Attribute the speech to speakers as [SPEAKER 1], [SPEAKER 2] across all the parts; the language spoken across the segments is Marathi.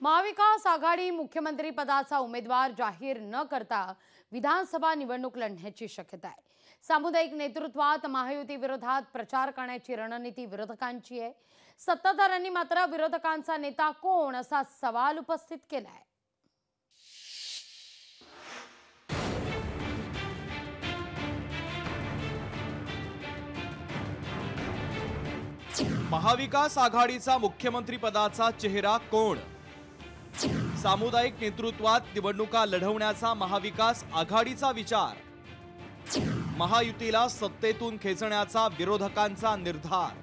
[SPEAKER 1] महाविकास आघाडी मुख्यमंत्री पदाचा उमेदवार जाहीर न करता विधानसभा निवडणूक लढण्याची शक्यता आहे। सामुदायिक नेतृत्वात महायुती विरोधात प्रचार करण्याची रणनीती विरोधकांची आहे। सत्ताधाऱ्यांनी मात्र विरोधकांचा नेता कोण असा सवाल उपस्थित केलाय।
[SPEAKER 2] महाविकास आघाडीचा मुख्यमंत्री पदाचा चेहरा कोण? सामुदायिक नेतृत्वात निवडणुका लढवण्याचा महाविकास आघाडीचा विचार, महायुतीला सत्तेतून खेचण्याचा विरोधकांचा निर्धार।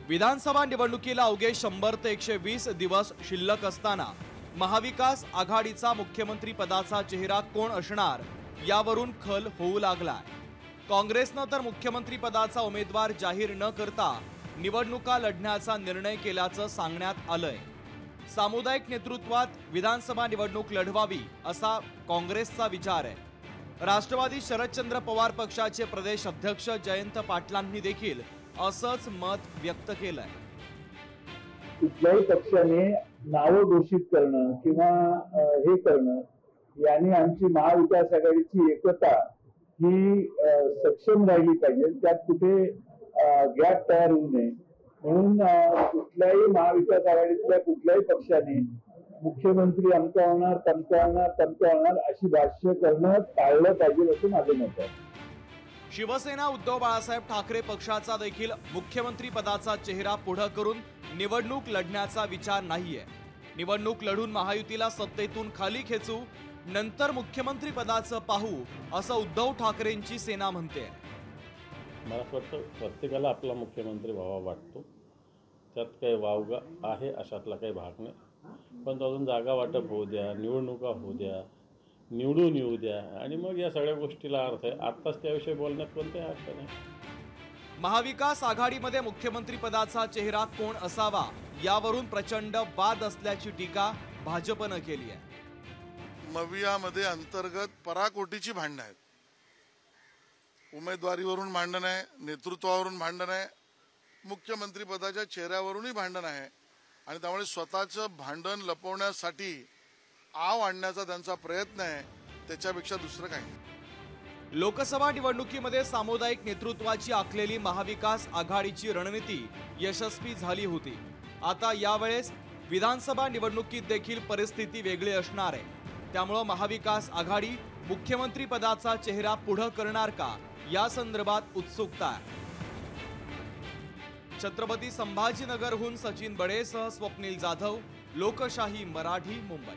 [SPEAKER 2] विधानसभा निवडणुकीला अवघे 100 ते 120 दिवस शिल्लक असताना महाविकास आघाडीचा मुख्यमंत्री पदाचा चेहरा कोण असणार यावरून खल होऊ लागलाय। काँग्रेसनं तर मुख्यमंत्री पदाचा उमेदवार जाहीर न करता निवडणुका लढण्याचा निर्णय केल्याचं सांगण्यात आलंय। सामुदायिक नेतृत्वात विधानसभा निवडणूक लढवावी असा काँग्रेसचा विचार आहे। राष्ट्रवादी शरदचंद्र पवार पक्षाचे प्रदेश अध्यक्ष जयंत पाटलांनी देखील असंच मत व्यक्त केलंय।
[SPEAKER 3] कुठल्याही पक्षाने नाव घोषित करणं किंवा हे करणं याने आमची महाविकास आघाडीची एकता ही सक्षम राहिली पाहिजे, त्यात कुठे गॅप तयार होऊ नये म्हणून कुठल्याही महाविकास आघाडीतल्या कुठल्याही पक्षाने मुख्यमंत्री अमका होणार तमका होणार तमका होणार अशी भाष्य करणं टाळलं पाहिजे असं माझं मत आहे।
[SPEAKER 2] शिवसेना उद्धव बाळासाहेब ठाकरे पक्षाचा देखील मुख्यमंत्री पदाचा चेहरा पुढे करून निवडणूक लढण्याचा विचार नाहीये। निवडणूक लढून महायुतीला सत्तेतून खाली खेचू, नंतर मुख्यमंत्री पदाचं पाहू असं उद्धव ठाकरेंची सेना म्हणते।
[SPEAKER 4] मला वाटतं प्रत्येकाला आपला मुख्यमंत्री व्हावा वाटतो, त्यात काही वावगा आहे अशातला काही भाग नाही। पण अजून जागा वाटप होऊ द्या, निवडणुका होऊ द्या, निवडून येऊ द्या आणि मग या सगळ्या गोष्टीला अर्थ आहे। आत्ताच त्याविषयी बोलण्यात कोणताही अर्थ नाही।
[SPEAKER 2] महाविकास आघाडीमध्ये मुख्यमंत्री पदाचा चेहरा कोण असावा यावरून प्रचंड वाद असल्याची टीका भाजपनं केली आहे।
[SPEAKER 5] मवियामध्ये अंतर्गत पराकोटीची भांडणं आहेत। उमेदवारीवरून भांडण आहे, नेतृत्वावरून भांडण आहे, मुख्यमंत्री पदाच्या चेहऱ्यावरूनही भांडण आहे आणि त्यामुळे स्वतःचं भांडण लपवण्यासाठी आव आणण्याचा त्यांचा प्रयत्न आहे, त्याच्यापेक्षा दुसरं काही नाही।
[SPEAKER 2] लोकसभा निवडणुकीमध्ये सामुदायिक नेतृत्वाची आखलेली महाविकास आघाडीची रणनीती यशस्वी झाली होती। आता यावेळेस विधानसभा निवडणुकीत देखील परिस्थिती वेगळी असणार आहे। त्यामुळे महाविकास आघाडी मुख्यमंत्री पदाचा चेहरा पुढे करणार का या संदर्भात उत्सुकता आहे। छत्रपती संभाजीनगरहून सचिन बडेसह स्वप्नील जाधव, लोकशाही मराठी, मुंबई।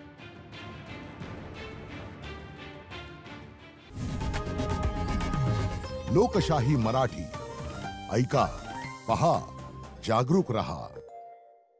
[SPEAKER 6] लोकशाही मराठी ऐका, पहा, जागरूक रहा।